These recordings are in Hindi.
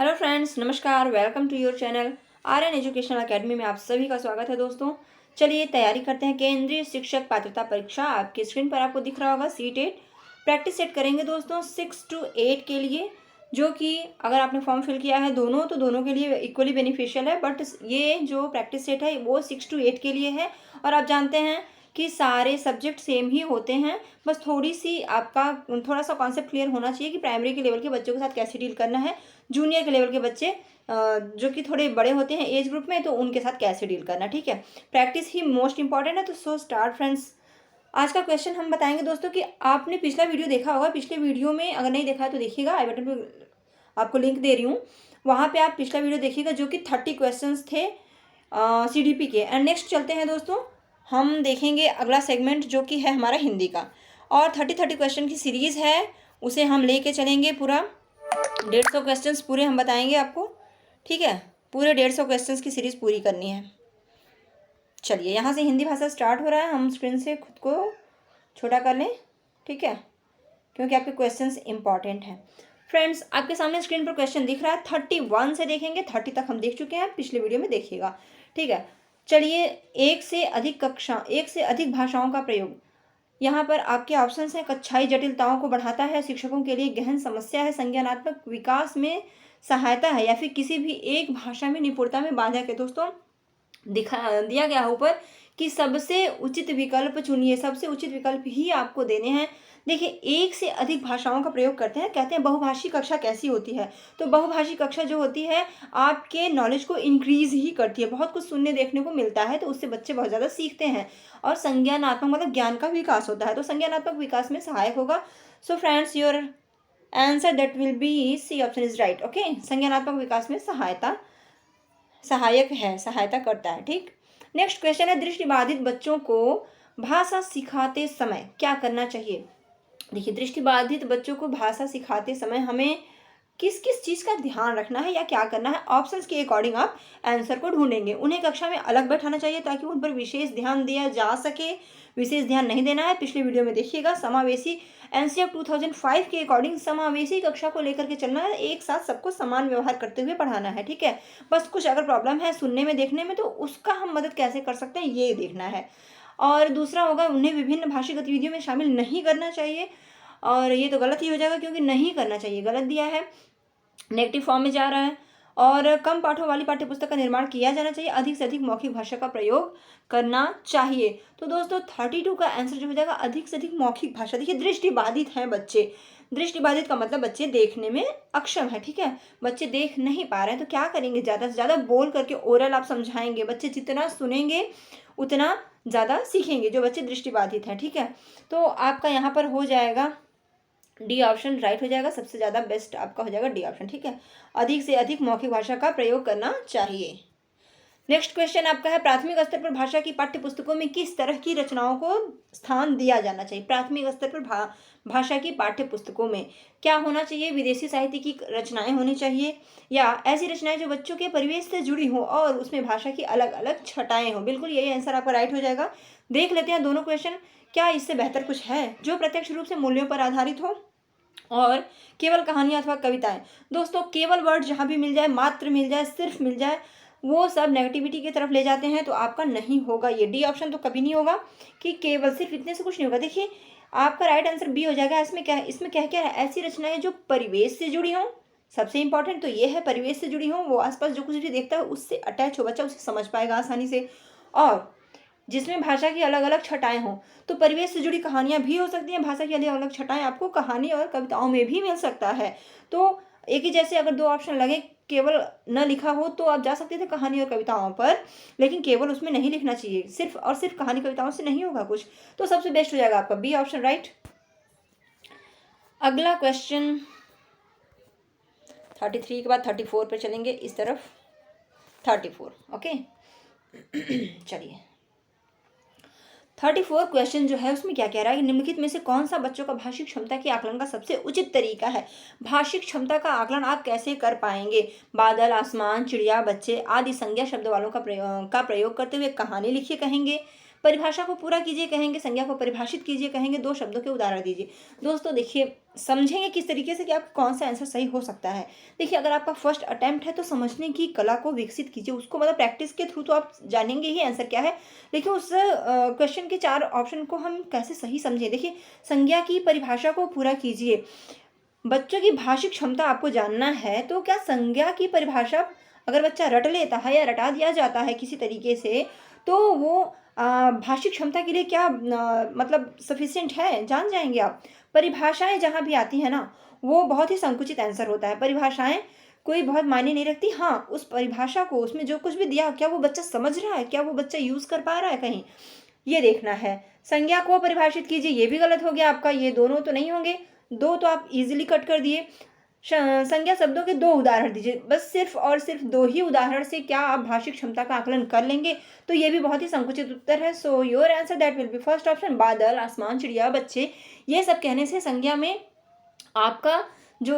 हेलो फ्रेंड्स, नमस्कार। Welcome to your channel Aryan educational academy में आप सभी का स्वागत है। दोस्तों चलिए तैयारी करते हैं। केंद्रीय शिक्षक पात्रता परीक्षा आपकी स्क्रीन पर आपको दिख रहा होगा C-TET। प्रैक्टिस सेट करेंगे दोस्तों 6 to 8 के लिए, जो कि अगर आपने फॉर्म फिल किया है दोनों तो दोनों के लिए इक्वली बेनिफिशियल है। बट ये जो प्रैक्टिस सेट है वो 6 to 8 के लिए है। और आप जानते हैं कि सारे सब्जेक्ट सेम ही होते हैं, बस थोड़ी सी आपका थोड़ा सा कॉन्सेप्ट क्लियर होना चाहिए कि प्राइमरी के लेवल के बच्चों के साथ कैसे डील करना है, जूनियर के लेवल के बच्चे जो कि थोड़े बड़े होते हैं एज ग्रुप में, तो उनके साथ कैसे डील करना। ठीक है, प्रैक्टिस ही मोस्ट इंपॉर्टेंट है। तो सो स्टार्ट फ्रेंड्स। आज का क्वेश्चन हम बताएंगे दोस्तों कि आपने पिछला वीडियो देखा होगा। पिछले वीडियो में अगर नहीं देखा है तो देखिएगा, आई बटन पे आपको लिंक दे रही हूँ, वहाँ पे आप पिछला वीडियो देखिएगा जो कि 30 क्वेश्चंस थे CDP के। एंड नेक्स्ट चलते हैं दोस्तों, हम देखेंगे अगला सेगमेंट जो कि है हमारा हिंदी का। और 30 क्वेश्चन की सीरीज़ है, उसे हम लेके चलेंगे पूरा 150 क्वेश्चंस पूरे हम बताएंगे आपको। ठीक है, पूरे 150 क्वेश्चंस की सीरीज़ पूरी करनी है। चलिए यहाँ से हिंदी भाषा स्टार्ट हो रहा है। हम स्क्रीन से खुद को छोटा कर लें, ठीक है, क्योंकि आपके क्वेश्चंस इंपॉर्टेंट हैं। फ्रेंड्स, आपके सामने स्क्रीन पर क्वेश्चन दिख रहा है। 31 से देखेंगे, 30 तक हम देख चुके हैं, पिछले वीडियो में देखिएगा। ठीक है, चलिए एक से अधिक भाषाओं का प्रयोग। यहाँ पर आपके ऑप्शंस हैं। कक्षाई जटिलताओं को बढ़ाता है, शिक्षकों के लिए गहन समस्या है, संज्ञानात्मक विकास में सहायता है, या फिर किसी भी एक भाषा में निपुणता में बाधक है। दोस्तों दिया गया है ऊपर कि सबसे उचित विकल्प चुनिए। सबसे उचित विकल्प ही आपको देने हैं। देखिए, एक से अधिक भाषाओं का प्रयोग करते हैं। कहते हैं बहुभाषी कक्षा कैसी होती है, तो बहुभाषी कक्षा जो होती है आपके नॉलेज को इंक्रीज ही करती है। बहुत कुछ सुनने देखने को मिलता है, तो उससे बच्चे बहुत ज़्यादा सीखते हैं। और संज्ञानात्मक मतलब ज्ञान का विकास होता है, तो संज्ञानात्मक विकास में सहायक होगा। So friends, your answer that will be C option is right. Okay, संज्ञानात्मक विकास में सहायक है, सहायता करता है। ठीक, नेक्स्ट क्वेश्चन है, दृष्टिबाधित बच्चों को भाषा सिखाते समय क्या करना चाहिए। देखिए, दृष्टिबाधित बच्चों को भाषा सिखाते समय हमें किस किस चीज़ का ध्यान रखना है या क्या करना है, ऑप्शंस के अकॉर्डिंग आप आंसर को ढूंढेंगे। उन्हें कक्षा में अलग बैठाना चाहिए ताकि उन पर विशेष ध्यान दिया जा सके। विशेष ध्यान नहीं देना है, पिछले वीडियो में देखिएगा। समावेशी NCERT 2005 के अकॉर्डिंग समावेशी कक्षा को लेकर के चलना है, एक साथ सबको समान व्यवहार करते हुए पढ़ाना है। ठीक है, बस कुछ अगर प्रॉब्लम है सुनने में देखने में तो उसका हम मदद कैसे कर सकते हैं ये देखना है। और दूसरा होगा, उन्हें विभिन्न भाषी गतिविधियों में शामिल नहीं करना चाहिए। और ये तो गलत ही हो जाएगा क्योंकि नहीं करना चाहिए गलत दिया है, नेगेटिव फॉर्म में जा रहा है। और कम पाठों वाली पाठ्यपुस्तक का निर्माण किया जाना चाहिए, अधिक से अधिक मौखिक भाषा का प्रयोग करना चाहिए। तो दोस्तों 32 का आंसर जो हो जाएगा अधिक से अधिक मौखिक भाषा। देखिए, दृष्टिबाधित हैं बच्चे, दृष्टिबाधित का मतलब बच्चे देखने में अक्षम है। ठीक है, बच्चे देख नहीं पा रहे हैं तो क्या करेंगे, ज़्यादा से ज़्यादा बोल करके ओरल आप समझाएंगे। बच्चे जितना सुनेंगे उतना ज़्यादा सीखेंगे जो बच्चे दृष्टिबाधित हैं। ठीक है, तो आपका यहाँ पर हो जाएगा डी ऑप्शन राइट हो जाएगा। सबसे ज़्यादा बेस्ट आपका हो जाएगा डी ऑप्शन। ठीक है, अधिक से अधिक मौखिक भाषा का प्रयोग करना चाहिए। नेक्स्ट क्वेश्चन आपका है, प्राथमिक स्तर पर भाषा की पाठ्य पुस्तकों में किस तरह की रचनाओं को स्थान दिया जाना चाहिए। प्राथमिक स्तर पर भाषा की पाठ्य पुस्तकों में क्या होना चाहिए, विदेशी साहित्य की रचनाएं होनी चाहिए, या ऐसी रचनाएं जो बच्चों के परिवेश से जुड़ी हो और उसमें भाषा की अलग अलग छटाएं हो। बिल्कुल यही आंसर आपका राइट हो जाएगा। देख लेते हैं दोनों क्वेश्चन, क्या इससे बेहतर कुछ है। जो प्रत्यक्ष रूप से मूल्यों पर आधारित हो और केवल कहानियाँ अथवा कविताएं। दोस्तों केवल वर्ड जहाँ भी मिल जाए, मात्र मिल जाए, सिर्फ मिल जाए, वो सब नेगेटिविटी की तरफ ले जाते हैं, तो आपका नहीं होगा ये डी ऑप्शन। तो कभी नहीं होगा कि केवल सिर्फ इतने से कुछ नहीं होगा। देखिए, आपका राइट आंसर बी हो जाएगा। इसमें क्या है, ऐसी रचनाएं जो परिवेश से जुड़ी हों। सबसे इंपॉर्टेंट तो ये है, परिवेश से जुड़ी हों, वो आसपास जो कुछ भी देखता है उससे अटैच हो, बच्चा उसे समझ पाएगा आसानी से, और जिसमें भाषा की अलग अलग छटाएं हों। तो परिवेश से जुड़ी कहानियां भी हो सकती हैं, भाषा की अलग अलग छटाएं आपको कहानी और कविताओं में भी मिल सकता है। तो एक ही जैसे अगर दो ऑप्शन लगे, केवल न लिखा हो तो आप जा सकते थे कहानी और कविताओं पर, लेकिन केवल उसमें नहीं लिखना चाहिए। सिर्फ और सिर्फ कहानी कविताओं से नहीं होगा कुछ, तो सबसे बेस्ट हो जाएगा आपका बी ऑप्शन राइट। अगला क्वेश्चन 33 के बाद 34 पर चलेंगे, इस तरफ 34। ओके चलिए 34 क्वेश्चन जो है उसमें क्या कह रहा है कि निम्नलिखित में से कौन सा बच्चों का भाषिक क्षमता के आकलन का सबसे उचित तरीका है। भाषिक क्षमता का आकलन आप कैसे कर पाएंगे। बादल, आसमान, चिड़िया, बच्चे आदि संज्ञा शब्द वालों का प्रयोग करते हुए कहानी लिखिए कहेंगे। परिभाषा को पूरा कीजिए कहेंगे, संज्ञा को परिभाषित कीजिए कहेंगे, 2 शब्दों के उदाहरण दीजिए। दोस्तों देखिए, समझेंगे किस तरीके से कि आप कौन सा आंसर सही हो सकता है। देखिए, अगर आपका फर्स्ट अटेम्प्ट है तो समझने की कला को विकसित कीजिए, उसको मतलब प्रैक्टिस के थ्रू तो आप जानेंगे ही आंसर क्या है, लेकिन उस क्वेश्चन के 4 ऑप्शन को हम कैसे सही समझें। देखिए, संज्ञा की परिभाषा को पूरा कीजिए। बच्चों की भाषिक क्षमता आपको जानना है तो क्या संज्ञा की परिभाषा अगर बच्चा रट लेता है या रटा दिया जाता है किसी तरीके से, तो वो भाषिक क्षमता के लिए क्या मतलब सफिशिएंट है, जान जाएंगे आप। परिभाषाएं जहाँ भी आती है ना, वो बहुत ही संकुचित आंसर होता है। परिभाषाएं कोई बहुत मायने नहीं रखती। हाँ, उस परिभाषा को, उसमें जो कुछ भी दिया, क्या वो बच्चा समझ रहा है, क्या वो बच्चा यूज कर पा रहा है कहीं, ये देखना है। संज्ञा को परिभाषित कीजिए, ये भी गलत हो गया आपका, ये दोनों तो नहीं होंगे, 2 तो आप इजीली कट कर दिए। संज्ञा शब्दों के 2 उदाहरण दीजिए, बस सिर्फ और सिर्फ 2 ही उदाहरण से क्या आप भाषिक क्षमता का आकलन कर लेंगे, तो ये भी बहुत ही संकुचित उत्तर है। So your answer that will be first option, बादल, आसमान, चिड़िया, बच्चे, ये सब कहने से संज्ञा में आपका जो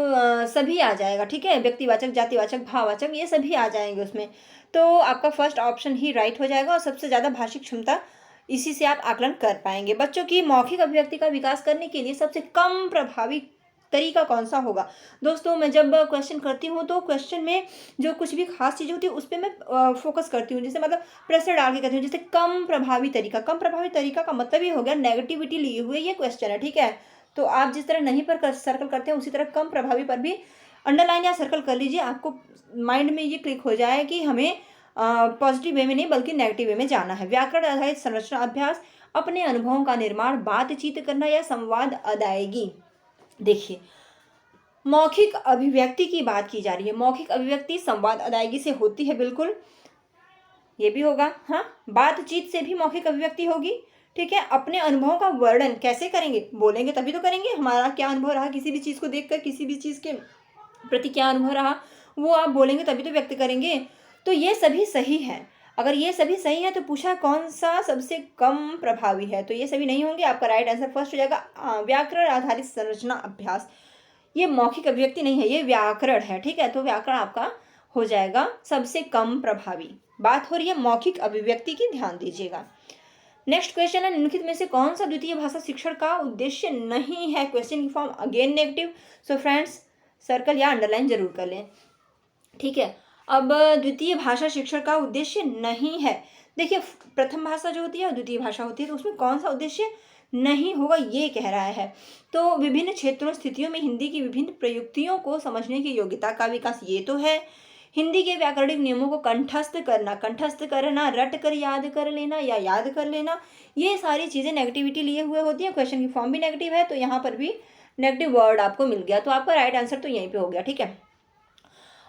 सभी आ जाएगा, ठीक है, व्यक्तिवाचक, जातिवाचक, भाववाचक, ये सभी आ जाएंगे उसमें। तो आपका फर्स्ट ऑप्शन ही राइट हो जाएगा और सबसे ज़्यादा भाषिक क्षमता इसी से आप आकलन कर पाएंगे। बच्चों की मौखिक अभिव्यक्ति का विकास करने के लिए सबसे कम प्रभावी तरीका कौन सा होगा। दोस्तों, मैं जब क्वेश्चन करती हूँ तो क्वेश्चन में जो कुछ भी खास चीज़ होती है उस पर मैं फोकस करती हूँ, जैसे मतलब प्रेशर डाल के कहती हूँ, जैसे कम प्रभावी तरीका। कम प्रभावी तरीका का मतलब ये हो गया नेगेटिविटी लिए हुए ये क्वेश्चन है, ठीक है। तो आप जिस तरह नहीं पर सर्कल करते हैं उसी तरह कम प्रभावी पर भी अंडरलाइन या सर्कल कर लीजिए, आपको माइंड में ये क्लिक हो जाए कि हमें पॉजिटिव वे में नहीं बल्कि नेगेटिव वे में जाना है। व्याकरण आधारित संरचना अभ्यास, अपने अनुभवों का निर्माण, बातचीत करना या संवाद अदायगी। देखिए, मौखिक अभिव्यक्ति की बात की जा रही है, मौखिक अभिव्यक्ति संवाद अदायगी से होती है, बिल्कुल ये भी होगा। हाँ, बातचीत से भी मौखिक अभिव्यक्ति होगी, ठीक है। अपने अनुभवों का वर्णन कैसे करेंगे, बोलेंगे तभी तो करेंगे। हमारा क्या अनुभव रहा किसी भी चीज़ को देखकर, किसी भी चीज़ के प्रति क्या अनुभव रहा, वो आप बोलेंगे तभी तो व्यक्त करेंगे। तो ये सभी सही है। अगर ये सभी सही है तो पूछा कौन सा सबसे कम प्रभावी है, तो ये सभी नहीं होंगे। आपका राइट आंसर फर्स्ट हो जाएगा, व्याकरण आधारित संरचना अभ्यास। ये मौखिक अभिव्यक्ति नहीं है, ये व्याकरण है, ठीक है। तो व्याकरण आपका हो जाएगा सबसे कम प्रभावी। बात हो रही है मौखिक अभिव्यक्ति की, ध्यान दीजिएगा। नेक्स्ट क्वेश्चन है, निम्नलिखित में से कौन सा द्वितीय भाषा शिक्षण का उद्देश्य नहीं है। क्वेश्चन की form again negative. So friends, circle या अंडरलाइन जरूर कर लें, ठीक है। अब द्वितीय भाषा शिक्षण का उद्देश्य नहीं है। देखिए, प्रथम भाषा जो होती है और द्वितीय भाषा होती है, तो उसमें कौन सा उद्देश्य नहीं होगा ये कह रहा है। तो विभिन्न क्षेत्रों स्थितियों में हिंदी की विभिन्न प्रयुक्तियों को समझने की योग्यता का विकास, ये तो है। हिंदी के व्याकरणिक नियमों को कंठस्थ करना, रट कर याद कर लेना या याद कर लेना, ये सारी चीज़ें नेगेटिविटी लिए हुए होती हैं। क्वेश्चन की फॉर्म भी नेगेटिव है, तो यहाँ पर भी नेगेटिव वर्ड आपको मिल गया, तो आपका राइट आंसर तो यहीं पे हो गया, ठीक है।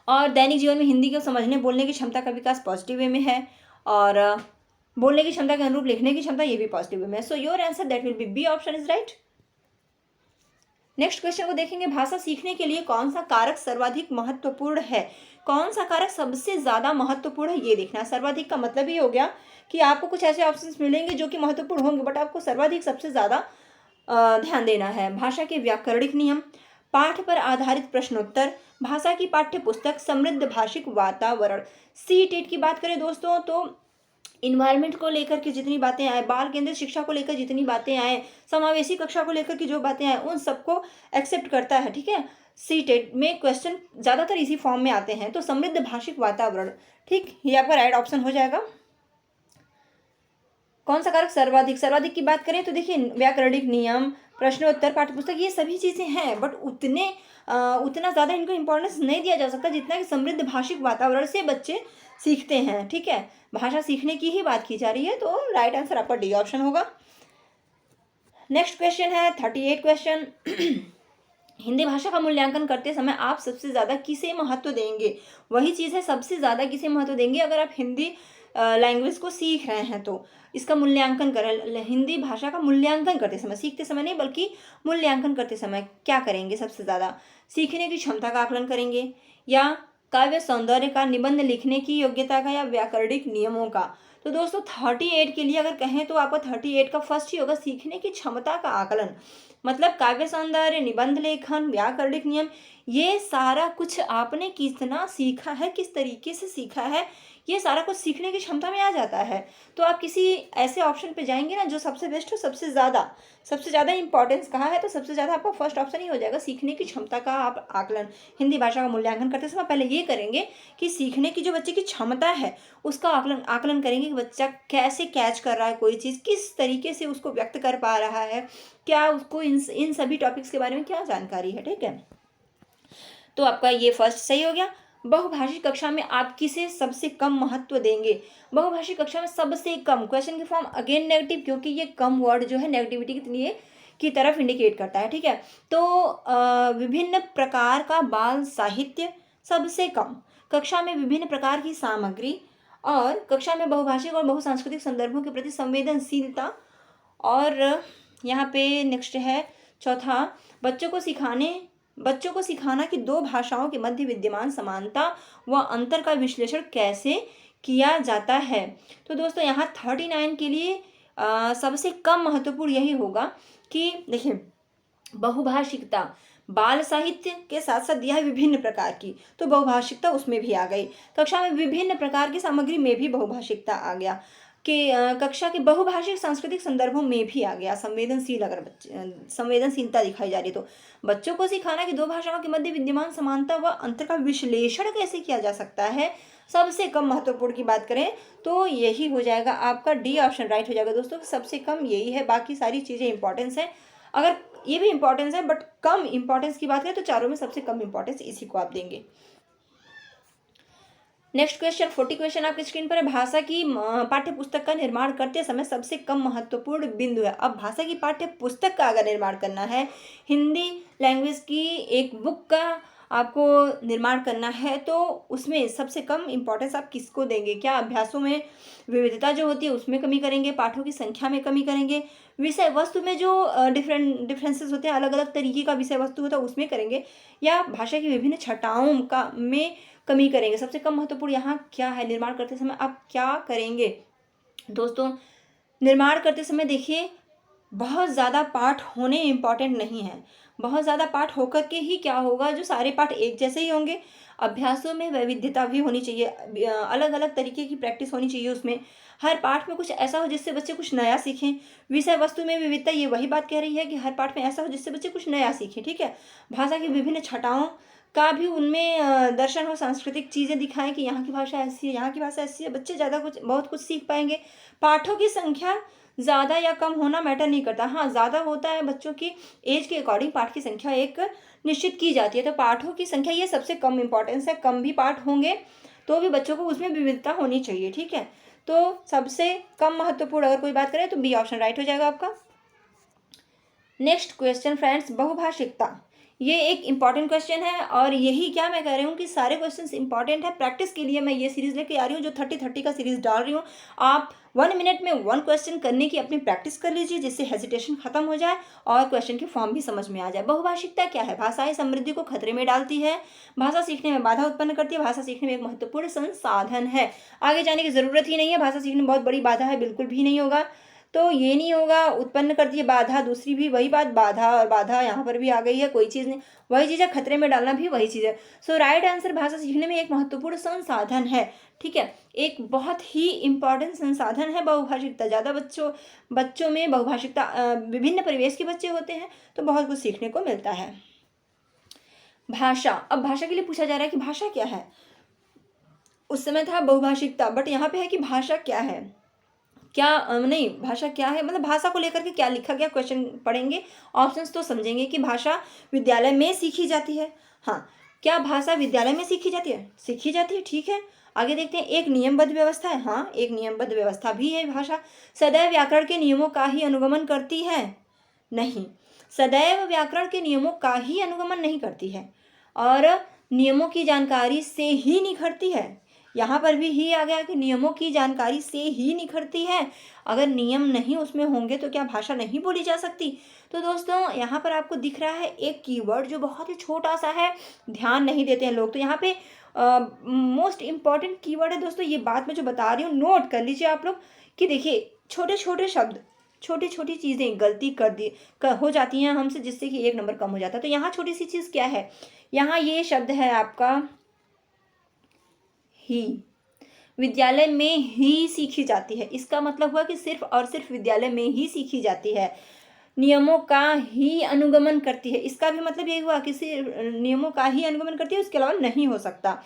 और दैनिक जीवन में हिंदी को समझने बोलने की क्षमता का विकास पॉजिटिव वे में है, और बोलने की क्षमता के अनुरूप लिखने की क्षमता ये भी पॉजिटिव वे में है। So your answer that will be B option is right. Next question को देखेंगे, भाषा सीखने के लिए कौन सा कारक सर्वाधिक महत्वपूर्ण है। कौन सा कारक सबसे ज़्यादा महत्वपूर्ण है ये देखना है। सर्वाधिक का मतलब ये हो गया कि आपको कुछ ऐसे ऑप्शंस मिलेंगे जो कि महत्वपूर्ण होंगे, बट आपको सर्वाधिक सबसे ज़्यादा ध्यान देना है। भाषा के व्याकरणिक नियम, पाठ पर आधारित प्रश्नोत्तर, भाषा की पाठ्य पुस्तक, समृद्ध भाषिक वातावरण। सी-टेट की बात करें दोस्तों, तो इन्वायरमेंट को लेकर के जितनी बातें आए, बाल केंद्रित शिक्षा को लेकर जितनी बातें आए, समावेशी कक्षा को लेकर की जो बातें आए, उन सबको एक्सेप्ट करता है, ठीक है। सी-टेट में क्वेश्चन ज़्यादातर इसी फॉर्म में आते हैं। तो समृद्ध भाषिक वातावरण, ठीक, ये आपका राइट ऑप्शन हो जाएगा। कौन सा कारक सर्वाधिक की बात करें तो देखिए, व्याकरणिक नियम, प्रश्नोत्तर, पाठ्यपुस्तक, ये सभी चीज़ें हैं, बट उतना ज़्यादा इनको इंपॉर्टेंस नहीं दिया जा सकता जितना कि समृद्ध भाषिक वातावरण से बच्चे सीखते हैं, ठीक है। भाषा सीखने की ही बात की जा रही है, तो राइट आंसर आपका डी ऑप्शन होगा। नेक्स्ट क्वेश्चन है 38 क्वेश्चन। हिंदी भाषा का मूल्यांकन करते समय आप सबसे ज़्यादा किसे महत्व देंगे। वही चीज़ है, सबसे ज़्यादा किसे महत्व देंगे। अगर आप हिंदी लैंग्वेज को सीख रहे हैं तो इसका मूल्यांकन करें। हिंदी भाषा का मूल्यांकन करते समय, सीखते समय नहीं बल्कि मूल्यांकन करते समय क्या करेंगे, सबसे ज़्यादा सीखने की क्षमता का आकलन करेंगे, या काव्य सौंदर्य का, निबंध लिखने की योग्यता का, या व्याकरणिक नियमों का। तो दोस्तों 38 के लिए अगर कहें तो आपका 38 का फर्स्ट ही होगा, सीखने की क्षमता का आकलन। मतलब काव्य सौंदर्य, निबंध लेखन, व्याकरणिक नियम, ये सारा कुछ आपने कितना सीखा है, किस तरीके से सीखा है, ये सारा कुछ सीखने की क्षमता में आ जाता है। तो आप किसी ऐसे ऑप्शन पे जाएंगे ना जो सबसे बेस्ट हो, सबसे ज़्यादा इंपॉर्टेंस कहाँ है, तो सबसे ज़्यादा आपका फर्स्ट ऑप्शन ही हो जाएगा, सीखने की क्षमता का आप आकलन। हिंदी भाषा का मूल्यांकन करते समय पहले ये करेंगे कि सीखने की जो बच्चे की क्षमता है उसका आकलन करेंगे कि बच्चा कैसे कैच कर रहा है कोई चीज़, किस तरीके से उसको व्यक्त कर पा रहा है, क्या उसको इन सभी टॉपिक्स के बारे में क्या जानकारी है। ठीक है, तो आपका ये फर्स्ट सही हो गया। बहुभाषी कक्षा में आप किसे सबसे कम महत्व देंगे? बहुभाषी कक्षा में सबसे कम, क्वेश्चन की फॉर्म अगेन नेगेटिव, क्योंकि ये कम वर्ड जो है नेगेटिविटी के लिए की तरफ इंडिकेट करता है। ठीक है, तो विभिन्न प्रकार का बाल साहित्य सबसे कम, कक्षा में विभिन्न प्रकार की सामग्री, और कक्षा में बहुभाषिक और बहुसांस्कृतिक संदर्भों के प्रति संवेदनशीलता। और यहाँ पे नेक्स्ट है चौथा, बच्चों को सिखाना कि दो भाषाओं के मध्य विद्यमान समानता व अंतर का विश्लेषण कैसे किया जाता है। तो दोस्तों यहाँ 39 के लिए सबसे कम महत्वपूर्ण यही होगा कि देखिए, बहुभाषिकता बाल साहित्य के साथ साथ दिया है विभिन्न प्रकार की, तो बहुभाषिकता उसमें भी आ गई। कक्षा में विभिन्न प्रकार की सामग्री में भी बहुभाषिकता आ गया, कि कक्षा के बहुभाषिक सांस्कृतिक संदर्भों में भी आ गया संवेदनशील। अगर संवेदनशीलता दिखाई जा रही तो बच्चों को सिखाना कि दो भाषाओं के मध्य विद्यमान समानता व अंतर का विश्लेषण कैसे किया जा सकता है, सबसे कम महत्वपूर्ण की बात करें तो यही हो जाएगा आपका डी ऑप्शन राइट हो जाएगा दोस्तों। सबसे कम यही है, बाकी सारी चीज़ें इंपॉर्टेंस है, अगर ये भी इंपॉर्टेंस है बट कम इंपॉर्टेंस की बात करें तो चारों में सबसे कम इंपॉर्टेंस इसी को आप देंगे। नेक्स्ट क्वेश्चन 40 क्वेश्चन आपकी स्क्रीन पर है। भाषा की पाठ्य पुस्तक का निर्माण करते समय सबसे कम महत्वपूर्ण बिंदु है। अब भाषा की पाठ्य पुस्तक का अगर निर्माण करना है, हिंदी लैंग्वेज की एक बुक का आपको निर्माण करना है, तो उसमें सबसे कम इम्पोर्टेंस आप किसको देंगे? क्या अभ्यासों में विविधता जो होती है उसमें कमी करेंगे, पाठों की संख्या में कमी करेंगे, विषय वस्तु में जो डिफरेंसेस होते हैं, अलग अलग तरीके का विषय वस्तु होता है उसमें करेंगे, या भाषा की विभिन्न छटाओं का में कमी करेंगे? सबसे कम महत्वपूर्ण यहाँ क्या है? निर्माण करते समय आप क्या करेंगे? दोस्तों निर्माण करते समय देखिए, बहुत ज़्यादा पाठ होने इम्पॉर्टेंट नहीं है, बहुत ज़्यादा पाठ होकर के ही क्या होगा, जो सारे पाठ एक जैसे ही होंगे। अभ्यासों में वैविध्यता भी होनी चाहिए, अलग अलग तरीके की प्रैक्टिस होनी चाहिए, उसमें हर पाठ में कुछ ऐसा हो जिससे बच्चे कुछ नया सीखें। विषय वस्तु में विविधता, ये वही बात कह रही है कि हर पाठ में ऐसा हो जिससे बच्चे कुछ नया सीखें। ठीक है, भाषा की विभिन्न छटाओं का भी उनमें दर्शन हो, सांस्कृतिक चीज़ें दिखाएं कि यहाँ की भाषा ऐसी है, यहाँ की भाषा ऐसी है, बच्चे ज़्यादा बहुत कुछ सीख पाएंगे। पाठों की संख्या ज़्यादा या कम होना मैटर नहीं करता, हाँ ज़्यादा होता है, बच्चों की एज के अकॉर्डिंग पाठ की संख्या एक निश्चित की जाती है, तो पाठों की संख्या ये सबसे कम इंपॉर्टेंस है। कम भी पाठ होंगे तो भी बच्चों को उसमें विविधता होनी चाहिए। ठीक है, तो सबसे कम महत्वपूर्ण अगर कोई बात करें तो बी ऑप्शन राइट हो जाएगा आपका। नेक्स्ट क्वेश्चन फ्रेंड्स, बहुभाषिकता, ये एक इंपॉर्टेंट क्वेश्चन है, और यही क्या मैं कह रही हूँ कि सारे क्वेश्चंस इंपॉर्टेंट है। प्रैक्टिस के लिए मैं ये सीरीज लेके आ रही हूँ, जो 30 का सीरीज डाल रही हूँ। आप 1 मिनट में 1 क्वेश्चन करने की अपनी प्रैक्टिस कर लीजिए, जिससे हेजिटेशन खत्म हो जाए और क्वेश्चन की फॉर्म भी समझ में आ जाए। बहुभाषिकता क्या है? भाषाएं समृद्धि को खतरे में डालती है, भाषा सीखने में बाधा उत्पन्न करती है, भाषा सीखने में एक महत्वपूर्ण संसाधन है। आगे जाने की जरूरत ही नहीं है, भाषा सीखने में बहुत बड़ी बाधा है, बिल्कुल भी नहीं होगा। तो ये नहीं होगा, उत्पन्न करती है बाधा, दूसरी भी वही बात, बाधा और बाधा यहाँ पर भी आ गई है, कोई चीज़ नहीं, वही चीज़ है, खतरे में डालना भी वही चीज़ है। सो राइट आंसर, भाषा सीखने में एक महत्वपूर्ण संसाधन है। ठीक है, एक बहुत ही इंपॉर्टेंट संसाधन है बहुभाषिकता। ज़्यादा बच्चों में बहुभाषिकता, विभिन्न परिवेश के बच्चे होते हैं तो बहुत कुछ सीखने को मिलता है। भाषा, अब भाषा के लिए पूछा जा रहा है कि भाषा क्या है। उस समय था बहुभाषिकता, बट यहाँ पे है कि भाषा क्या है, क्या नहीं, भाषा क्या है मतलब भाषा को लेकर के क्या लिखा गया, क्वेश्चन पढ़ेंगे, ऑप्शंस तो समझेंगे कि भाषा विद्यालय में सीखी जाती है। हाँ, क्या भाषा विद्यालय में सीखी जाती है? सीखी जाती है, ठीक है। आगे देखते हैं, एक नियमबद्ध व्यवस्था है। हाँ, एक नियमबद्ध व्यवस्था भी है भाषा। सदैव व्याकरण के नियमों का ही अनुगमन करती है? नहीं, सदैव व्याकरण के नियमों का ही अनुगमन नहीं करती है, और नियमों की जानकारी से ही निखरती है। यहाँ पर भी ही आ गया कि नियमों की जानकारी से ही निखरती है। अगर नियम नहीं उसमें होंगे तो क्या भाषा नहीं बोली जा सकती? तो दोस्तों यहाँ पर आपको दिख रहा है एक कीवर्ड जो बहुत ही छोटा सा है, ध्यान नहीं देते हैं लोग। तो यहाँ पे मोस्ट इम्पॉर्टेंट कीवर्ड है दोस्तों, ये बात मैं जो बता रही हूँ नोट कर लीजिए आप लोग, कि देखिए छोटे छोटे शब्द, छोटी छोटी चीज़ें गलती हो जाती हैं हमसे, जिससे कि 1 नंबर कम हो जाता है। तो यहाँ छोटी सी चीज़ क्या है, यहाँ ये शब्द है आपका ही। विद्यालय में ही सीखी जाती है। इसका मतलब हुआ कि सिर्फ और सिर्फ विद्यालय में ही सीखी जाती है। नियमों का ही अनुगमन करती है, इसका भी मतलब यही हुआ कि सिर्फ नियमों का ही अनुगमन करती है, उसके अलावा नहीं हो सकता।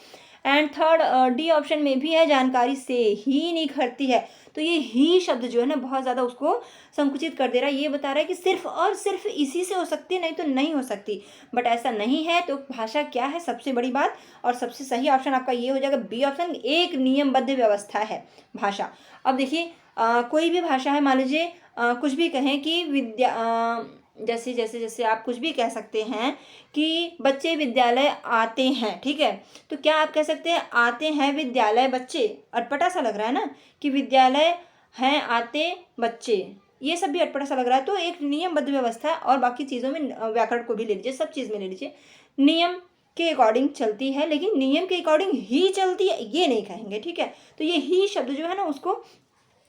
एंड थर्ड डी ऑप्शन में भी है, जानकारी से ही निखरती है। तो ये ही शब्द जो है ना बहुत ज़्यादा उसको संकुचित कर दे रहा है, ये बता रहा है कि सिर्फ और सिर्फ इसी से हो सकती है, नहीं तो नहीं हो सकती। बट ऐसा नहीं है। तो भाषा क्या है, सबसे बड़ी बात और सबसे सही ऑप्शन आपका ये हो जाएगा बी ऑप्शन, एक नियमबद्ध व्यवस्था है भाषा। अब देखिए कोई भी भाषा है, मान लीजिए कुछ भी कहें कि जैसे जैसे जैसे आप कुछ भी कह सकते हैं कि बच्चे विद्यालय आते हैं, ठीक है। तो क्या आप कह सकते हैं आते हैं विद्यालय बच्चे, अटपटा सा लग रहा है ना कि विद्यालय हैं आते बच्चे, ये सब भी अटपटा सा लग रहा है। तो एक नियमबद्ध व्यवस्था है, और बाकी चीज़ों में व्याकरण को भी ले लीजिए, सब चीज़ में ले लीजिए, नियम के अकॉर्डिंग चलती है, लेकिन नियम के अकॉर्डिंग ही चलती है ये नहीं कहेंगे, ठीक है। तो ये ही शब्द जो है ना उसको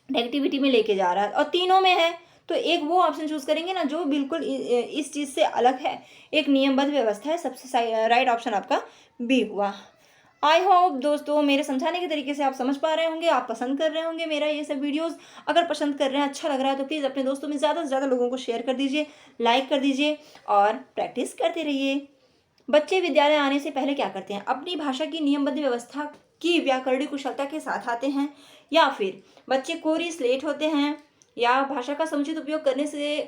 नेगेटिविटी में लेके जा रहा है, और तीनों में है तो एक वो ऑप्शन चूज करेंगे ना जो बिल्कुल इस चीज़ से अलग है, एक नियमबद्ध व्यवस्था है। सबसे राइट ऑप्शन आपका बी हुआ। आई होप दोस्तों मेरे समझाने के तरीके से आप समझ पा रहे होंगे, आप पसंद कर रहे होंगे मेरा ये सब वीडियोस। अगर पसंद कर रहे हैं, अच्छा लग रहा है, तो प्लीज़ अपने दोस्तों में ज़्यादा से ज़्यादा लोगों को शेयर कर दीजिए, लाइक कर दीजिए और प्रैक्टिस करते रहिए। बच्चे विद्यालय आने से पहले क्या करते हैं, अपनी भाषा की नियमबद्ध व्यवस्था की व्याकरणिक कुशलता के साथ आते हैं, या फिर बच्चे कोरी स्लेट होते हैं, या भाषा का समुचित उपयोग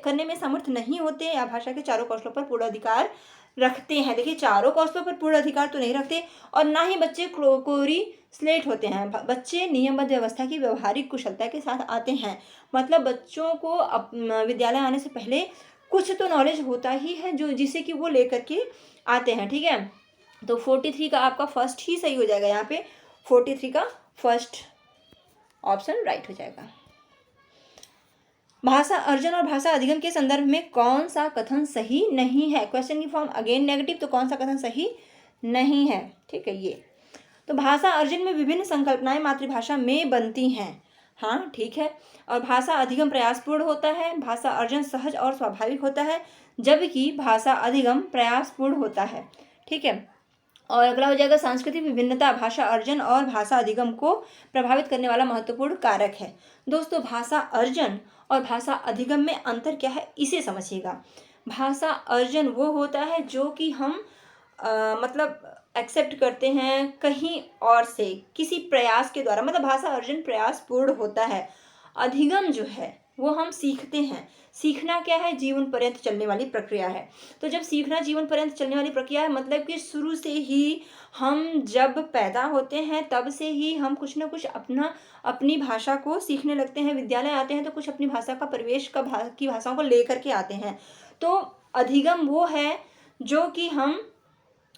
करने में समर्थ नहीं होते, या भाषा के चारों कौशलों पर पूर्ण अधिकार रखते हैं। देखिए चारों कौशलों पर पूर्ण अधिकार तो नहीं रखते, और ना ही बच्चे कोरी स्लेट होते हैं। बच्चे नियमबद्ध व्यवस्था की व्यवहारिक कुशलता के साथ आते हैं, मतलब बच्चों को विद्यालय आने से पहले कुछ तो नॉलेज होता ही है जो जिसे कि वो लेकर के आते हैं, ठीक है। तो 43 का आपका फर्स्ट ही सही हो जाएगा, यहाँ पे 43 का फर्स्ट ऑप्शन राइट हो जाएगा। भाषा अर्जन और भाषा अधिगम के संदर्भ में कौन सा कथन सही नहीं है, क्वेश्चन की फॉर्म अगेन नेगेटिव, तो कौन सा कथन सही नहीं है, ठीक है ये। तो भाषा अर्जन में विभिन्न संकल्पनाएं मातृभाषा में बनती हैं, हाँ ठीक है। और भाषा अधिगम प्रयासपूर्ण होता है, भाषा अर्जन सहज और स्वाभाविक होता है, जबकि भाषा अधिगम प्रयासपूर्ण होता है, ठीक है। और अगला हो जाएगा सांस्कृतिक विभिन्नता भाषा अर्जन और भाषा अधिगम को प्रभावित करने वाला महत्वपूर्ण कारक है। दोस्तों भाषा अर्जन और भाषा अधिगम में अंतर क्या है इसे समझिएगा। भाषा अर्जन वो होता है जो कि हम मतलब एक्सेप्ट करते हैं कहीं और से किसी प्रयास के द्वारा, मतलब भाषा अर्जन प्रयास पूर्ण होता है। अधिगम जो है वो हम सीखते हैं, सीखना क्या है, जीवन पर्यंत चलने वाली प्रक्रिया है। तो जब सीखना जीवन पर्यंत चलने वाली प्रक्रिया है, मतलब कि शुरू से ही हम जब पैदा होते हैं तब से ही हम कुछ ना कुछ अपनी भाषा को सीखने लगते हैं। विद्यालय आते हैं तो कुछ अपनी भाषा का परिवेश की भाषाओं को लेकर के आते हैं। तो अधिगम वो है जो कि हम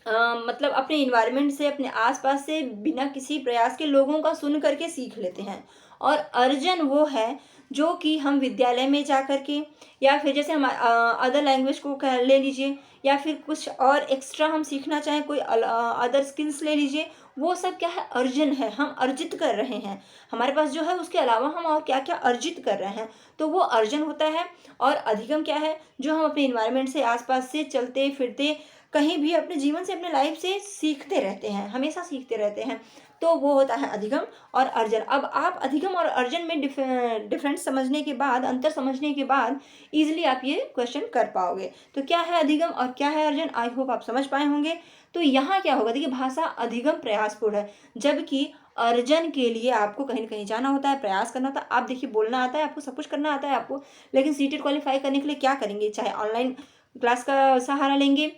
मतलब अपने इन्वायरमेंट से, अपने आसपास से बिना किसी प्रयास के लोगों का सुन करके सीख लेते हैं। और अर्जन वो है जो कि हम विद्यालय में जा कर के, या फिर जैसे हम अदर लैंग्वेज को ले लीजिए, या फिर कुछ और एक्स्ट्रा हम सीखना चाहें, कोई अदर स्किल्स ले लीजिए, वो सब क्या है, अर्जन है, हम अर्जित कर रहे हैं। हमारे पास जो है उसके अलावा हम और क्या क्या अर्जित कर रहे हैं, तो वो अर्जन होता है। और अधिगम क्या है, जो हम अपने इन्वायरमेंट से, आसपास से, चलते फिरते कहीं भी अपने जीवन से, अपने लाइफ से सीखते रहते हैं, हमेशा सीखते रहते हैं, तो वो होता है अधिगम और अर्जन। अब आप अधिगम और अर्जन में डिफरेंस समझने के बाद, अंतर समझने के बाद इजीली आप ये क्वेश्चन कर पाओगे। तो क्या है अधिगम और क्या है अर्जन, आई होप आप समझ पाए होंगे। तो यहाँ क्या होगा, देखिए भाषा अधिगम प्रयासपूर्ण है, जबकि अर्जन के लिए आपको कहीं ना कहीं जाना होता है, प्रयास करना होता है। आप देखिए बोलना आता है आपको, सब कुछ करना आता है आपको, लेकिन सीटेट क्वालिफाई करने के लिए क्या करेंगे, चाहे ऑनलाइन क्लास का सहारा लेंगे,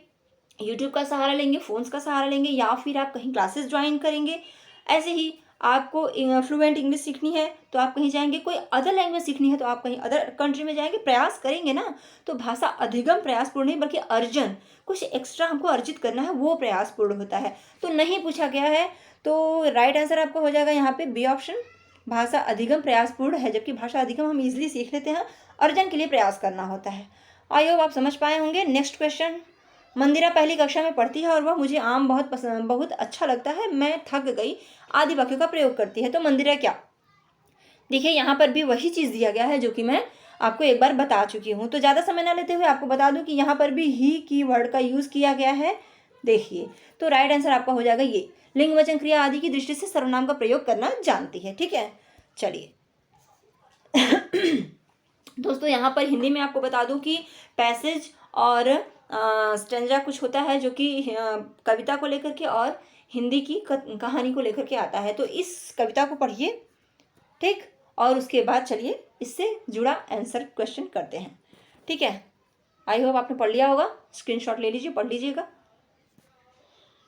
यूट्यूब का सहारा लेंगे, फ़ोन्स का सहारा लेंगे, या फिर आप कहीं क्लासेस ज्वाइन करेंगे। ऐसे ही आपको फ्लुएंट इंग्लिश सीखनी है तो आप कहीं जाएंगे, कोई अदर लैंग्वेज सीखनी है तो आप कहीं अदर कंट्री में जाएंगे, प्रयास करेंगे ना। तो भाषा अधिगम प्रयासपूर्ण नहीं, बल्कि अर्जन, कुछ एक्स्ट्रा हमको अर्जित करना है, वो प्रयासपूर्ण होता है। तो नहीं पूछा गया है, तो राइट आंसर आपका हो जाएगा यहाँ पे बी ऑप्शन, भाषा अधिगम प्रयासपूर्ण है, जबकि भाषा अधिगम हम इजिली सीख लेते हैं, अर्जन के लिए प्रयास करना होता है। आई होप आप समझ पाए होंगे। नेक्स्ट क्वेश्चन, मंदिरा पहली कक्षा में पढ़ती है और वह मुझे आम बहुत अच्छा लगता है, मैं थक गई आदि वाक्यों का प्रयोग करती है। तो मंदिरा क्या, देखिए यहाँ पर भी वही चीज़ दिया गया है जो कि मैं आपको एक बार बता चुकी हूँ। तो ज़्यादा समय ना लेते हुए आपको बता दूँ कि यहाँ पर भी ही की वर्ड का यूज़ किया गया है, देखिए, तो राइट आंसर आपका हो जाएगा ये, लिंग वचन क्रिया आदि की दृष्टि से सर्वनाम का प्रयोग करना जानती है। ठीक है, चलिए दोस्तों यहाँ पर हिंदी में आपको बता दूं कि पैसेज और स्टेंजा कुछ होता है जो कि कविता को लेकर के और हिंदी की कहानी को लेकर के आता है। तो इस कविता को पढ़िए, ठीक, और उसके बाद चलिए इससे जुड़ा आंसर क्वेश्चन करते हैं। ठीक है, आई होप आपने पढ़ लिया होगा, स्क्रीनशॉट ले लीजिए, पढ़ लीजिएगा।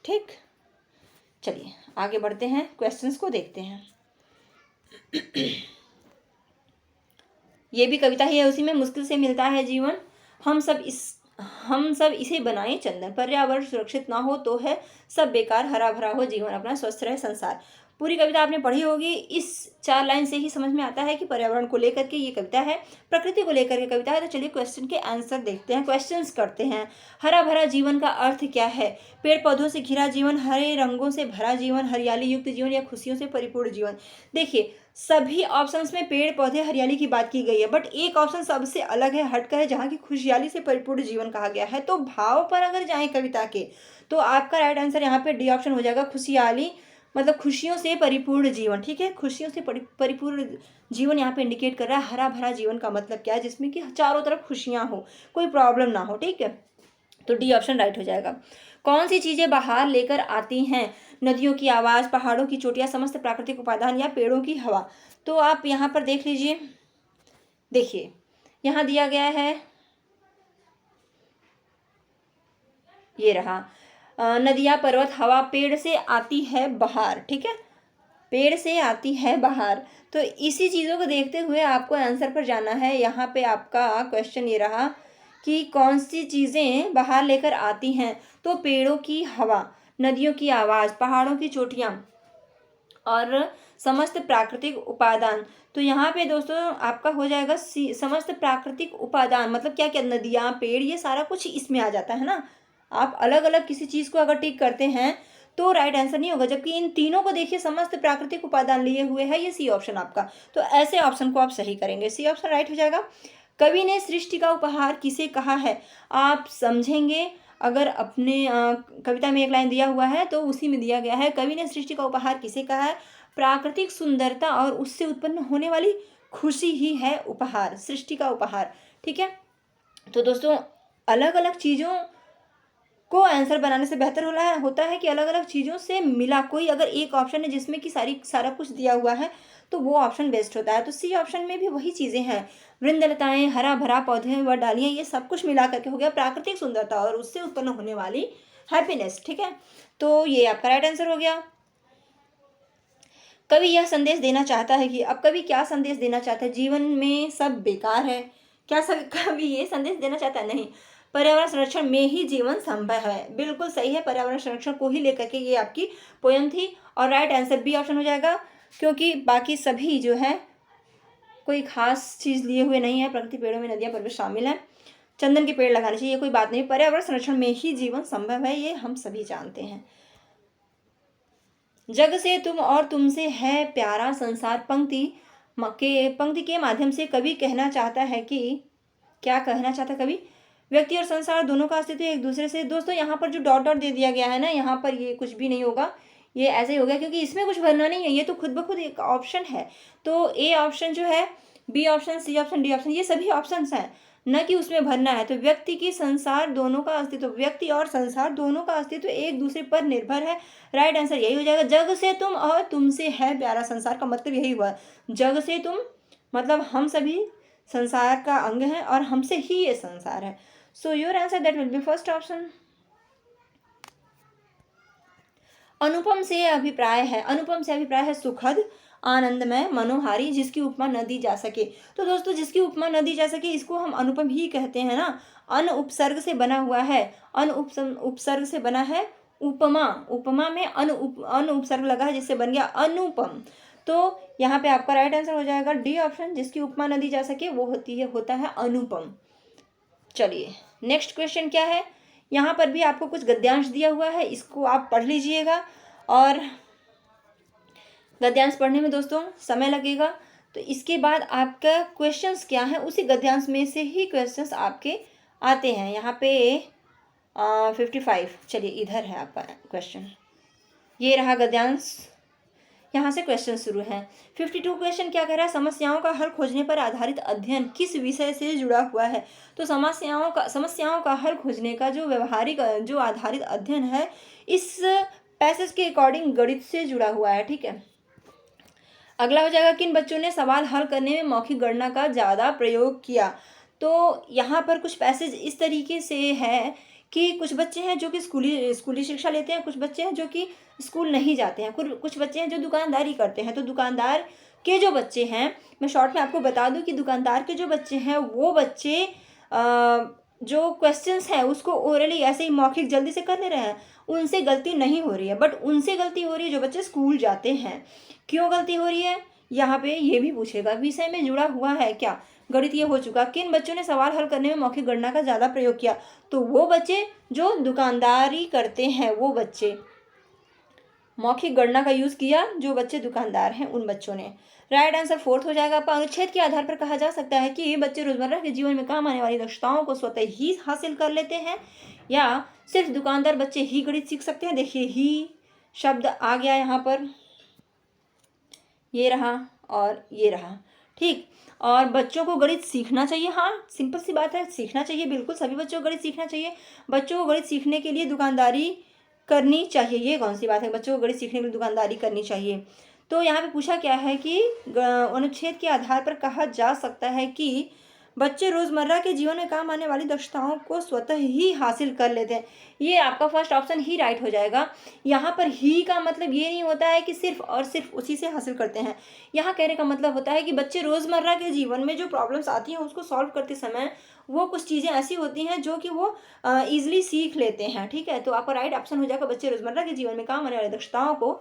ठीक, चलिए आगे बढ़ते हैं, क्वेश्चंस को देखते हैं। ये भी कविता ही है, उसी में मुश्किल से मिलता है जीवन, हम सब इसे बनाएं चंदन, पर्यावरण सुरक्षित ना हो तो है सब बेकार, हरा भरा हो जीवन अपना, स्वस्थ रहे संसार। पूरी कविता आपने पढ़ी होगी, इस 4 लाइन से ही समझ में आता है कि पर्यावरण को लेकर के ये कविता है, प्रकृति को लेकर के कविता है। तो चलिए क्वेश्चन के आंसर देखते हैं, क्वेश्चंस करते हैं। हरा भरा जीवन का अर्थ क्या है? पेड़ पौधों से घिरा जीवन, हरे रंगों से भरा जीवन, हरियाली युक्त जीवन या खुशियों से परिपूर्ण जीवन। देखिए सभी ऑप्शंस में पेड़ पौधे हरियाली की बात की गई है, बट एक ऑप्शन सबसे अलग है, हटकर है, जहाँ की खुशहाली से परिपूर्ण जीवन कहा गया है। तो भाव पर अगर जाएं कविता के, तो आपका राइट आंसर यहाँ पे डी ऑप्शन हो जाएगा, खुशहाली मतलब खुशियों से परिपूर्ण जीवन। ठीक है, खुशियों से परिपूर्ण जीवन यहाँ पे इंडिकेट कर रहा है। हरा भरा जीवन का मतलब क्या है? जिसमें कि चारों तरफ खुशियाँ हो, कोई प्रॉब्लम ना हो। ठीक है, तो डी ऑप्शन राइट हो जाएगा। कौन सी चीजें बाहर लेकर आती हैं? नदियों की आवाज, पहाड़ों की चोटियां, समस्त प्राकृतिक उपादान या पेड़ों की हवा। तो आप यहाँ पर देख लीजिए, देखिए यहाँ दिया गया है, ये रहा, नदियाँ, पर्वत, हवा पेड़ से आती है बाहर। ठीक है, पेड़ से आती है बाहर। तो इसी चीज़ों को देखते हुए आपको आंसर पर जाना है। यहाँ पे आपका क्वेश्चन ये रहा कि कौन सी चीज़ें बाहर लेकर आती हैं? तो पेड़ों की हवा, नदियों की आवाज़, पहाड़ों की चोटियाँ और समस्त प्राकृतिक उपादान। तो यहाँ पे दोस्तों आपका हो जाएगा समस्त प्राकृतिक उपादान, मतलब क्या क्या, नदियाँ, पेड़, ये सारा कुछ इसमें आ जाता है ना। आप अलग अलग किसी चीज़ को अगर टिक करते हैं तो राइट आंसर नहीं होगा, जबकि इन तीनों को देखिए समस्त प्राकृतिक उपादान लिए हुए है, ये सी ऑप्शन आपका। तो ऐसे ऑप्शन को आप सही करेंगे, सी ऑप्शन राइट हो जाएगा। कवि ने सृष्टि का उपहार किसे कहा है? आप समझेंगे अगर अपने कविता में एक लाइन दिया हुआ है तो उसी में दिया गया है, कवि ने सृष्टि का उपहार किसे कहा है? प्राकृतिक सुंदरता और उससे उत्पन्न होने वाली खुशी ही है उपहार, सृष्टि का उपहार। ठीक है, तो दोस्तों अलग अलग चीज़ों को आंसर बनाने से बेहतर होता है कि अलग अलग चीज़ों से मिला कोई अगर एक ऑप्शन है जिसमें कि सारा कुछ दिया हुआ है, तो वो ऑप्शन बेस्ट होता है। तो सी ऑप्शन में भी वही चीज़ें हैं, वृंदलताएं, हरा भरा पौधे व डालियाँ, ये सब कुछ मिला करके हो गया प्राकृतिक सुंदरता और उससे उत्पन्न होने वाली हैप्पीनेस। ठीक है, तो ये आपका राइट आंसर हो गया। कवि यह संदेश देना चाहता है कि, अब कवि क्या संदेश देना चाहता है? जीवन में सब बेकार है, क्या सब कवि ये संदेश देना चाहता है? नहीं, पर्यावरण संरक्षण में ही जीवन संभव है, बिल्कुल सही है, पर्यावरण संरक्षण को ही लेकर के ये आपकी पोयम थी और राइट आंसर बी ऑप्शन हो जाएगा, क्योंकि बाकी सभी जो है कोई खास चीज़ लिए हुए नहीं है। प्रकृति, पेड़ों में नदियाँ, पर्वत शामिल हैं, चंदन के पेड़ लगाने चाहिए, कोई बात नहीं, पर्यावरण संरक्षण में ही जीवन संभव है, ये हम सभी जानते हैं। जग से तुम और तुमसे है प्यारा संसार, पंक्ति के माध्यम से कवि कहना चाहता है कि, क्या कहना चाहता है कवि? व्यक्ति और संसार दोनों का अस्तित्व एक दूसरे से। दोस्तों यहाँ पर जो डॉट डॉट दे दिया गया है ना, यहाँ पर ये कुछ भी नहीं होगा, ये ऐसे ही हो गया क्योंकि इसमें कुछ भरना नहीं है, ये तो खुद ब खुद एक ऑप्शन है। तो ए ऑप्शन जो है, B option, C option, D option, ये सभी ऑप्शंस हैं, न कि उसमें भरना है। तो व्यक्ति की संसार दोनों का अस्तित्व, व्यक्ति और संसार दोनों का अस्तित्व एक दूसरे पर निर्भर है, राइट आंसर यही हो जाएगा। जग से तुम और तुमसे है प्यारा संसार का मतलब यही हुआ, जग से तुम मतलब हम सभी संसार का अंग है और हमसे ही ये संसार है। So your answer that will be first option. अनुपम से अभिप्राय है, अनुपम से अभिप्राय है सुखद, आनंदमय, मनोहारी, जिसकी उपमा न दी जा सके। तो दोस्तों जिसकी उपमा न दी जा सके इसको हम अनुपम ही कहते हैं ना। अन उपसर्ग से बना हुआ है, अन उपसर्ग से बना है उपमा, उपमा में अन उपसर्ग लगा है जिससे बन गया अनुपम। तो यहाँ पे आपका राइट आंसर हो जाएगा डी ऑप्शन, जिसकी उपमा न दी जा सके वो होता है अनुपम। चलिए नेक्स्ट क्वेश्चन क्या है, यहाँ पर भी आपको कुछ गद्यांश दिया हुआ है, इसको आप पढ़ लीजिएगा और गद्यांश पढ़ने में दोस्तों समय लगेगा। तो इसके बाद आपका क्वेश्चंस क्या है, उसी गद्यांश में से ही क्वेश्चंस आपके आते हैं। यहाँ पे 55। चलिए इधर है आपका क्वेश्चन, ये रहा गद्यांश, यहाँ से क्वेश्चन शुरू है। 52 क्वेश्चन क्या कह रहा है, समस्याओं का हल खोजने पर आधारित अध्ययन किस विषय से जुड़ा हुआ है। तो समस्याओं का हल खोजने का जो व्यवहारिक जो आधारित अध्ययन है इस पैसेज के अकॉर्डिंग गणित से जुड़ा हुआ है, ठीक है। अगला हो जाएगा, किन बच्चों ने सवाल हल करने में मौखिक गणना का ज़्यादा प्रयोग किया। तो यहाँ पर कुछ पैसेज इस तरीके से है कि कुछ बच्चे हैं जो कि स्कूली शिक्षा लेते हैं, कुछ बच्चे हैं जो कि स्कूल नहीं जाते हैं, कुछ बच्चे हैं जो दुकानदारी करते हैं। तो दुकानदार के जो बच्चे हैं, मैं शॉर्ट में आपको बता दूं कि दुकानदार के जो बच्चे हैं वो बच्चे जो क्वेश्चंस हैं उसको ओरली ऐसे ही मौखिक जल्दी से कर ले रहे हैं, उनसे गलती नहीं हो रही है। बट उनसे गलती हो रही है जो बच्चे स्कूल जाते हैं। क्यों गलती हो रही है, यहाँ पे ये भी पूछेगा। विषय में जुड़ा हुआ है क्या, गणित ये हो चुका। किन बच्चों ने सवाल हल करने में मौखिक गणना का ज़्यादा प्रयोग किया, तो वो बच्चे जो दुकानदारी करते हैं, वो बच्चे मौखिक गणना का यूज़ किया, जो बच्चे दुकानदार हैं उन बच्चों ने। राइट आंसर 4 हो जाएगा आपका। अनुच्छेद के आधार पर कहा जा सकता है कि बच्चे रोजमर्रा के जीवन में काम आने वाली दक्षताओं को स्वतः ही हासिल कर लेते हैं, या सिर्फ दुकानदार बच्चे ही गणित सीख सकते हैं। देखिए ही शब्द आ गया यहाँ पर, ये रहा और ये रहा, ठीक। और बच्चों को गणित सीखना चाहिए, हाँ सिंपल सी बात है, सीखना चाहिए, बिल्कुल सभी बच्चों को गणित सीखना चाहिए। बच्चों को गणित सीखने के लिए दुकानदारी करनी चाहिए, ये कौन सी बात है, बच्चों को गणित सीखने के लिए दुकानदारी करनी चाहिए। तो यहाँ पे पूछा क्या है कि अनुच्छेद के आधार पर कहा जा सकता है कि बच्चे रोज़मर्रा के जीवन में काम आने वाली दक्षताओं को स्वतः ही हासिल कर लेते हैं। ये आपका फर्स्ट ऑप्शन ही राइट हो जाएगा। यहाँ पर ही का मतलब ये नहीं होता है कि सिर्फ और सिर्फ उसी से हासिल करते हैं। यहाँ कहने का मतलब होता है कि बच्चे रोज़मर्रा के जीवन में जो प्रॉब्लम्स आती हैं उसको सॉल्व करते समय वो कुछ चीज़ें ऐसी होती हैं जो कि वो ईजिली सीख लेते हैं, ठीक है। तो आपका राइट ऑप्शन हो जाएगा, बच्चे रोज़मर्रा के जीवन में काम आने वाली दक्षताओं को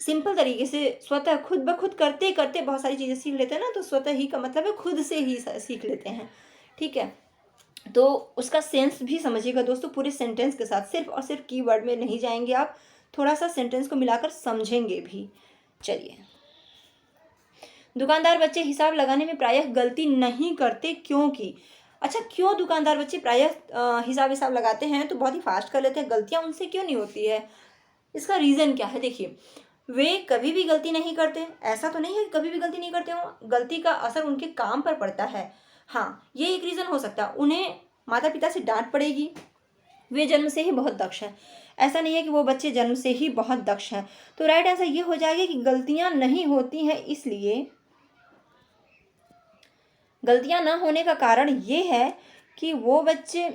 सिंपल तरीके से स्वतः खुद ब खुद करते करते बहुत सारी चीज़ें सीख लेते हैं ना। तो स्वतः ही का मतलब है खुद से ही सीख लेते हैं, ठीक है। तो उसका सेंस भी समझिएगा दोस्तों, पूरे सेंटेंस के साथ, सिर्फ और सिर्फ कीवर्ड में नहीं जाएंगे आप, थोड़ा सा सेंटेंस को मिलाकर समझेंगे भी। चलिए, दुकानदार बच्चे हिसाब लगाने में प्रायः गलती नहीं करते क्योंकि, अच्छा क्यों दुकानदार बच्चे प्रायः हिसाब लगाते हैं तो बहुत ही फास्ट कर लेते हैं, गलतियाँ उनसे क्यों नहीं होती है, इसका रीज़न क्या है। देखिए, वे कभी भी गलती नहीं करते, ऐसा तो नहीं है कि कभी भी गलती नहीं करते हो, गलती का असर उनके काम पर पड़ता है। हाँ, ये एक रीज़न हो सकता है, उन्हें माता पिता से डांट पड़ेगी, वे जन्म से ही बहुत दक्ष हैं। ऐसा नहीं है कि वो बच्चे जन्म से ही बहुत दक्ष हैं। तो राइट आंसर ये हो जाएगा कि गलतियां नहीं होती हैं, इसलिए गलतियां ना होने का कारण ये है कि वो बच्चे,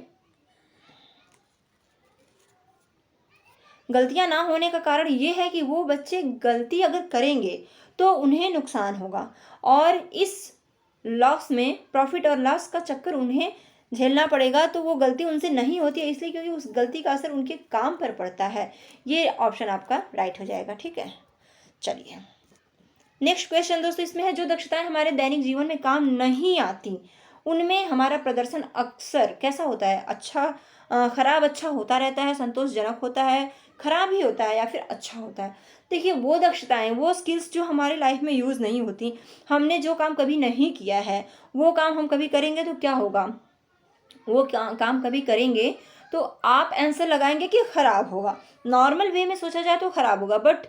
गलतियां ना होने का कारण ये है कि वो बच्चे गलती अगर करेंगे तो उन्हें नुकसान होगा, और इस लॉस में प्रॉफिट और लॉस का चक्कर उन्हें झेलना पड़ेगा। तो वो गलती उनसे नहीं होती है इसलिए क्योंकि उस गलती का असर उनके काम पर पड़ता है। ये ऑप्शन आपका राइट हो जाएगा, ठीक है। चलिए नेक्स्ट क्वेश्चन दोस्तों इसमें है, जो दक्षताएं हमारे दैनिक जीवन में काम नहीं आती उनमें हमारा प्रदर्शन अक्सर कैसा होता है, अच्छा खराब अच्छा होता रहता है, संतोषजनक होता है, खराब ही होता है, या फिर अच्छा होता है। देखिए, वो दक्षताएं, वो स्किल्स जो हमारे लाइफ में यूज़ नहीं होती, हमने जो काम कभी नहीं किया है वो काम हम कभी करेंगे तो क्या होगा, वो काम कभी करेंगे तो आप आंसर लगाएंगे कि खराब होगा। नॉर्मल वे में सोचा जाए तो खराब होगा, बट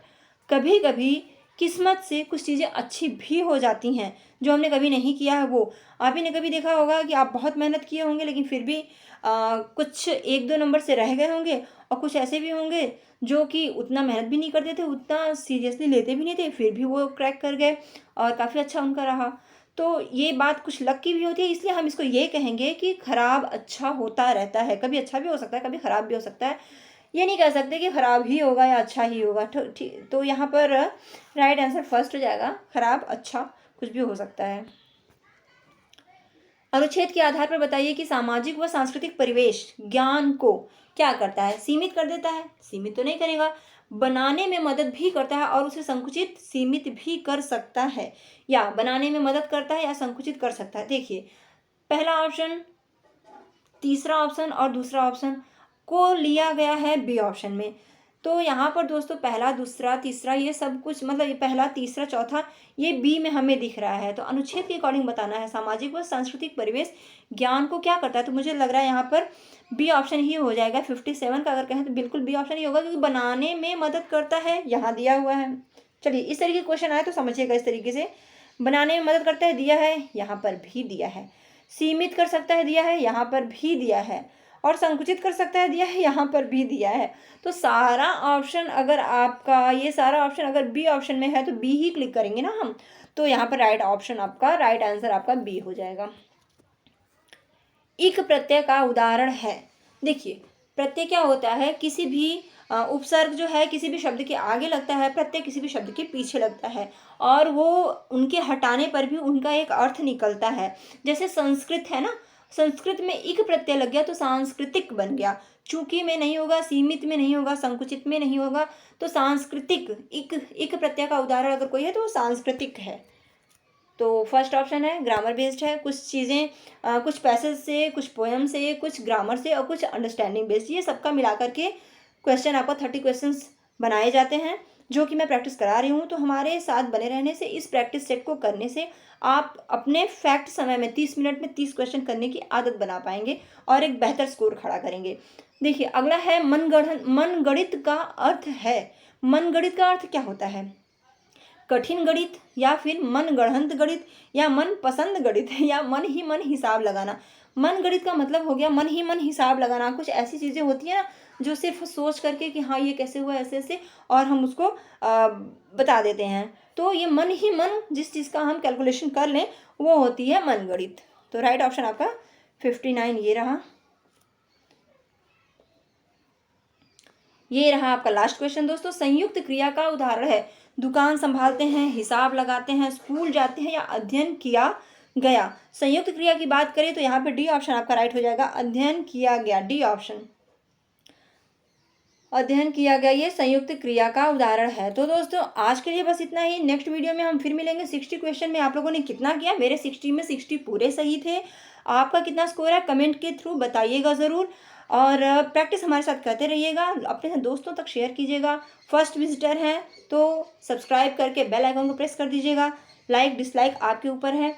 कभी कभी किस्मत से कुछ चीज़ें अच्छी भी हो जाती हैं जो हमने कभी नहीं किया है। वो आप ही ने कभी देखा होगा कि आप बहुत मेहनत किए होंगे लेकिन फिर भी कुछ 1-2 नंबर से रह गए होंगे, और कुछ ऐसे भी होंगे जो कि उतना मेहनत भी नहीं करते थे, उतना सीरियसली लेते भी नहीं थे, फिर भी वो क्रैक कर गए और काफ़ी अच्छा उनका रहा। तो ये बात कुछ लक की भी होती है, इसलिए हम इसको ये कहेंगे कि खराब अच्छा होता रहता है, कभी अच्छा भी हो सकता है कभी खराब भी हो सकता है। ये नहीं कह सकते कि खराब ही होगा या अच्छा ही होगा, ठीक। तो यहाँ पर राइट आंसर फर्स्ट हो जाएगा, खराब अच्छा कुछ भी हो सकता है। अनुच्छेद के आधार पर बताइए कि सामाजिक व सांस्कृतिक परिवेश ज्ञान को क्या करता है, सीमित कर देता है, सीमित तो नहीं करेगा, बनाने में मदद भी करता है और उसे संकुचित सीमित भी कर सकता है, या बनाने में मदद करता है या संकुचित कर सकता है। देखिए, पहला ऑप्शन, तीसरा ऑप्शन और दूसरा ऑप्शन को लिया गया है बी ऑप्शन में। तो यहाँ पर दोस्तों पहला दूसरा तीसरा ये सब कुछ, मतलब ये पहला तीसरा चौथा ये बी में हमें दिख रहा है। तो अनुच्छेद के अकॉर्डिंग बताना है, सामाजिक व सांस्कृतिक परिवेश ज्ञान को क्या करता है। तो मुझे लग रहा है यहाँ पर बी ऑप्शन ही हो जाएगा। 57 का अगर कहें तो बिल्कुल बी ऑप्शन ही होगा, क्योंकि बनाने में मदद करता है, यहाँ दिया हुआ है। चलिए इस तरीके के क्वेश्चन आए तो समझिएगा इस तरीके से। बनाने में मदद करता है दिया है, यहाँ पर भी दिया है। सीमित कर सकता है दिया है, यहाँ पर भी दिया है। और संकुचित कर सकता है दिया है, यहाँ पर भी दिया है। तो सारा ऑप्शन अगर आपका, ये सारा ऑप्शन अगर बी ऑप्शन में है तो बी ही क्लिक करेंगे ना हम। तो यहाँ पर राइट ऑप्शन आपका, राइट आंसर आपका बी हो जाएगा। इक प्रत्यय का उदाहरण है। देखिए प्रत्यय क्या होता है, किसी भी उपसर्ग जो है किसी भी शब्द के आगे लगता है, प्रत्यय किसी भी शब्द के पीछे लगता है, और वो उनके हटाने पर भी उनका एक अर्थ निकलता है। जैसे संस्कृत है ना, संस्कृत में इक प्रत्यय लग गया तो सांस्कृतिक बन गया। चूंकि में नहीं होगा, सीमित में नहीं होगा, संकुचित में नहीं होगा, तो सांस्कृतिक। इक प्रत्यय का उदाहरण अगर कोई है तो वो सांस्कृतिक है। तो फर्स्ट ऑप्शन है, ग्रामर बेस्ड है। कुछ चीज़ें कुछ पैसेज से, कुछ पोएम से, कुछ ग्रामर से और कुछ अंडरस्टैंडिंग बेस्ड, ये सबका मिला करके क्वेश्चन आपको 30 क्वेश्चंस बनाए जाते हैं, जो कि मैं प्रैक्टिस करा रही हूँ। तो हमारे साथ बने रहने से, इस प्रैक्टिस सेट को करने से आप अपने फैक्ट समय में 30 मिनट में 30 क्वेश्चन करने की आदत बना पाएंगे और एक बेहतर स्कोर खड़ा करेंगे। देखिए अगला है मनगढ़ंत का अर्थ है। मनगढ़ंत का अर्थ क्या होता है? कठिन गणित, या फिर मन गढ़ंत गणित, या मन पसंद गणित, या मन ही मन हिसाब लगाना। मन गणित का मतलब हो गया मन ही मन हिसाब लगाना। कुछ ऐसी चीज़ें होती है ना जो सिर्फ सोच करके कि हाँ ये कैसे हुआ, ऐसे ऐसे, और हम उसको बता देते हैं। तो ये मन ही मन जिस चीज़ का हम कैलकुलेशन कर लें वो होती है मन गणित। तो राइट ऑप्शन आपका 59 ये रहा। ये रहा आपका लास्ट क्वेश्चन दोस्तों। संयुक्त क्रिया का उदाहरण है। दुकान संभालते हैं, हिसाब लगाते हैं, स्कूल जाते हैं, या अध्ययन किया गया। संयुक्त क्रिया की बात करें तो यहाँ पे डी ऑप्शन आपका राइट हो जाएगा, अध्ययन किया गया। डी ऑप्शन, अध्ययन किया गया, ये संयुक्त क्रिया का उदाहरण है। तो दोस्तों आज के लिए बस इतना ही। नेक्स्ट वीडियो में हम फिर मिलेंगे। 60 क्वेश्चन में आप लोगों ने कितना किया? मेरे 60 में 60 पूरे सही थे। आपका कितना स्कोर है कमेंट के थ्रू बताइएगा ज़रूर। और प्रैक्टिस हमारे साथ करते रहिएगा, अपने दोस्तों तक शेयर कीजिएगा। फर्स्ट विजिटर हैं तो सब्सक्राइब करके बेल आइकन को प्रेस कर दीजिएगा। लाइक डिसलाइक आपके ऊपर है।